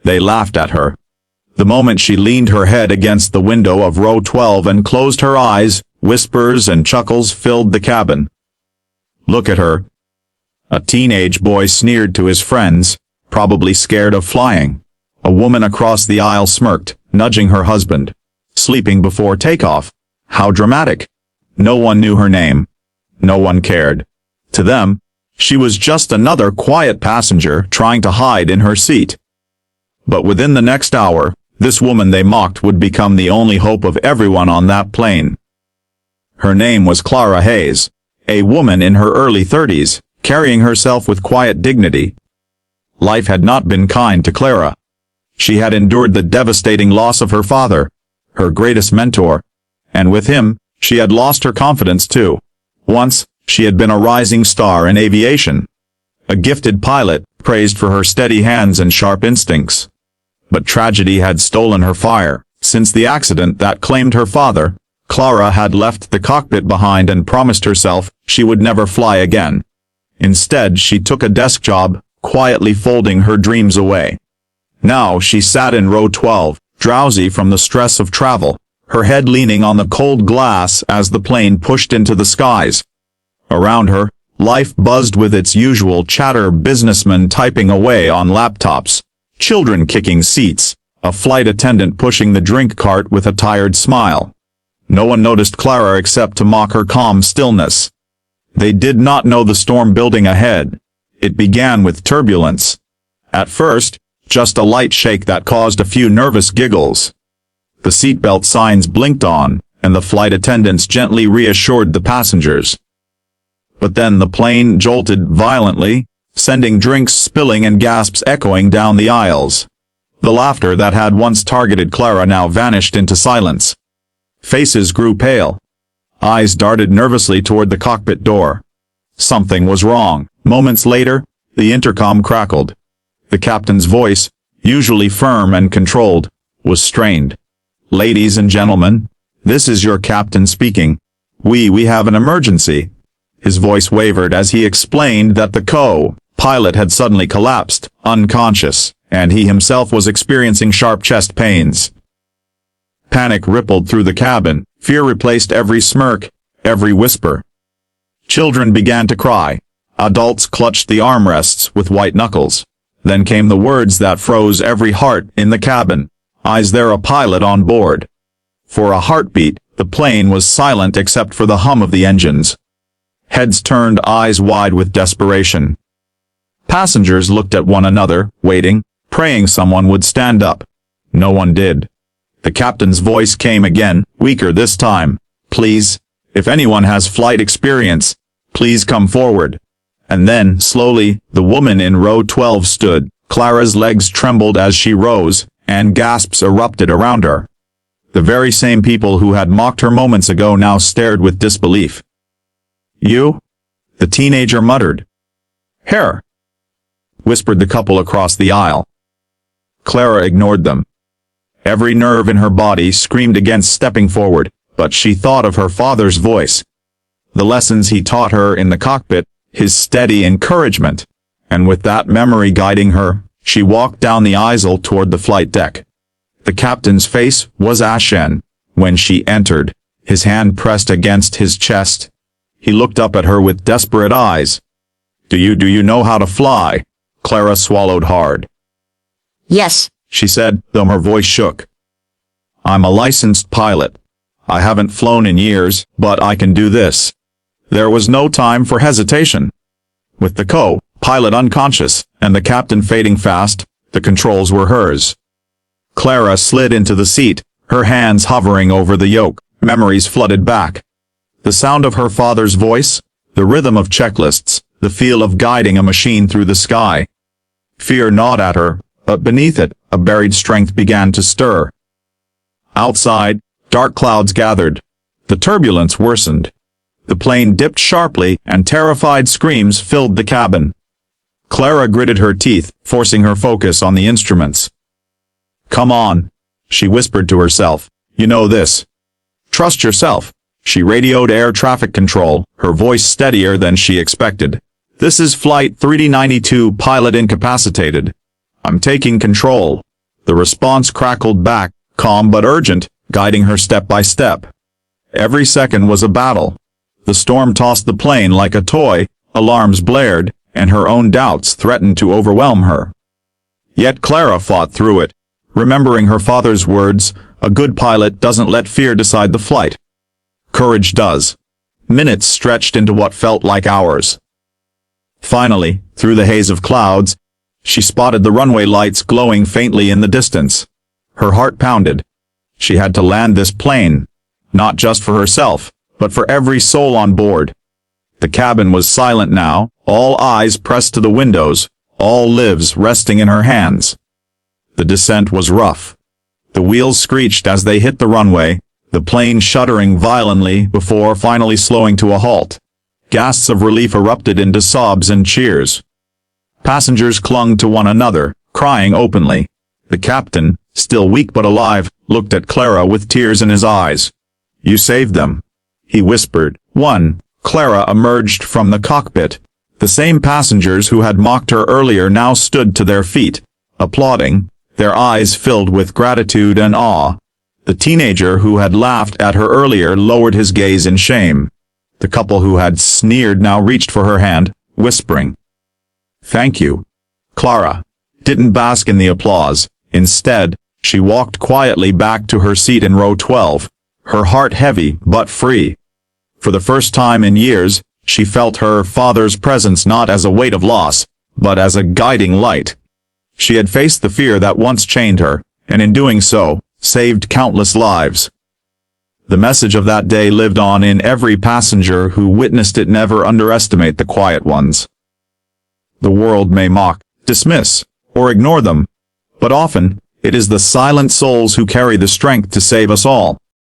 They laughed at her. The moment she leaned her head against the window of row 12 and closed her eyes, whispers and chuckles filled the cabin. "Look at her." A teenage boy sneered to his friends, probably scared of flying. A woman across the aisle smirked, nudging her husband. Sleeping before takeoff. How dramatic. No one knew her name. No one cared. To them, she was just another quiet passenger trying to hide in her seat. But within the next hour, this woman they mocked would become the only hope of everyone on that plane. Her name was Clara Hayes, a woman in her early 30s, carrying herself with quiet dignity. Life had not been kind to Clara. She had endured the devastating loss of her father, her greatest mentor, and with him, she had lost her confidence too. Once, she had been a rising star in aviation. A gifted pilot, praised for her steady hands and sharp instincts. But tragedy had stolen her fire. Since the accident that claimed her father, Clara had left the cockpit behind and promised herself she would never fly again. Instead, she took a desk job, quietly folding her dreams away. Now she sat in row 12, drowsy from the stress of travel, her head leaning on the cold glass as the plane pushed into the skies. Around her, life buzzed with its usual chatter: businessmen typing away on laptops, children kicking seats, a flight attendant pushing the drink cart with a tired smile. No one noticed Clara except to mock her calm stillness. They did not know the storm building ahead. It began with turbulence. At first, just a light shake that caused a few nervous giggles. The seatbelt signs blinked on, and the flight attendants gently reassured the passengers. But then the plane jolted violently, sending drinks spilling and gasps echoing down the aisles. The laughter that had once targeted Clara now vanished into silence. Faces grew pale. Eyes darted nervously toward the cockpit door. Something was wrong. Moments later, the intercom crackled. The captain's voice, usually firm and controlled, was strained. "Ladies and gentlemen, this is your captain speaking. We have an emergency." His voice wavered as he explained that the co-pilot had suddenly collapsed, unconscious, and he himself was experiencing sharp chest pains. Panic rippled through the cabin. Fear replaced every smirk, every whisper. Children began to cry. Adults clutched the armrests with white knuckles. Then came the words that froze every heart in the cabin. "Is there a pilot on board?" For a heartbeat, the plane was silent except for the hum of the engines. Heads turned, eyes wide with desperation. Passengers looked at one another, waiting, praying someone would stand up. No one did. The captain's voice came again, weaker this time. "Please, if anyone has flight experience, please come forward." And then, slowly, the woman in row 12 stood. Clara's legs trembled as she rose, and gasps erupted around her. The very same people who had mocked her moments ago now stared with disbelief. "You?" the teenager muttered. "Hair," whispered the couple across the aisle. Clara ignored them. Every nerve in her body screamed against stepping forward, but she thought of her father's voice. The lessons he taught her in the cockpit, his steady encouragement, and with that memory guiding her, she walked down the aisle toward the flight deck. The captain's face was ashen when she entered, his hand pressed against his chest. He looked up at her with desperate eyes. Do you know how to fly?" Clara swallowed hard. "Yes," she said, though her voice shook. "I'm a licensed pilot. I haven't flown in years, but I can do this." There was no time for hesitation. With the co-pilot unconscious, and the captain fading fast, the controls were hers. Clara slid into the seat, her hands hovering over the yoke. Memories flooded back. The sound of her father's voice, the rhythm of checklists, the feel of guiding a machine through the sky. Fear gnawed at her, but beneath it, a buried strength began to stir. Outside, dark clouds gathered. The turbulence worsened. The plane dipped sharply, and terrified screams filled the cabin. Clara gritted her teeth, forcing her focus on the instruments. "Come on," she whispered to herself. "You know this. Trust yourself." She radioed air traffic control, her voice steadier than she expected. "This is Flight 392, pilot incapacitated. I'm taking control. The response crackled back, calm but urgent, guiding her step by step. Every second was a battle. The storm tossed the plane like a toy, alarms blared, and her own doubts threatened to overwhelm her. Yet Clara fought through it, remembering her father's words, "A good pilot doesn't let fear decide the flight. Courage does." Minutes stretched into what felt like hours. Finally, through the haze of clouds, she spotted the runway lights glowing faintly in the distance. Her heart pounded. She had to land this plane, not just for herself, but for every soul on board. The cabin was silent now, all eyes pressed to the windows, all lives resting in her hands. The descent was rough. The wheels screeched as they hit the runway, the plane shuddering violently before finally slowing to a halt. Gasps of relief erupted into sobs and cheers. Passengers clung to one another, crying openly. The captain, still weak but alive, looked at Clara with tears in his eyes. "You saved them," he whispered. Clara emerged from the cockpit. The same passengers who had mocked her earlier now stood to their feet, applauding, their eyes filled with gratitude and awe. The teenager who had laughed at her earlier lowered his gaze in shame. The couple who had sneered now reached for her hand, whispering, "Thank you." Clara didn't bask in the applause. Instead, she walked quietly back to her seat in row 12, her heart heavy but free. For the first time in years, she felt her father's presence not as a weight of loss, but as a guiding light. She had faced the fear that once chained her, and in doing so, saved countless lives. The message of that day lived on in every passenger who witnessed it. Never underestimate the quiet ones. The world may mock, dismiss, or ignore them, but often, it is the silent souls who carry the strength to save us all.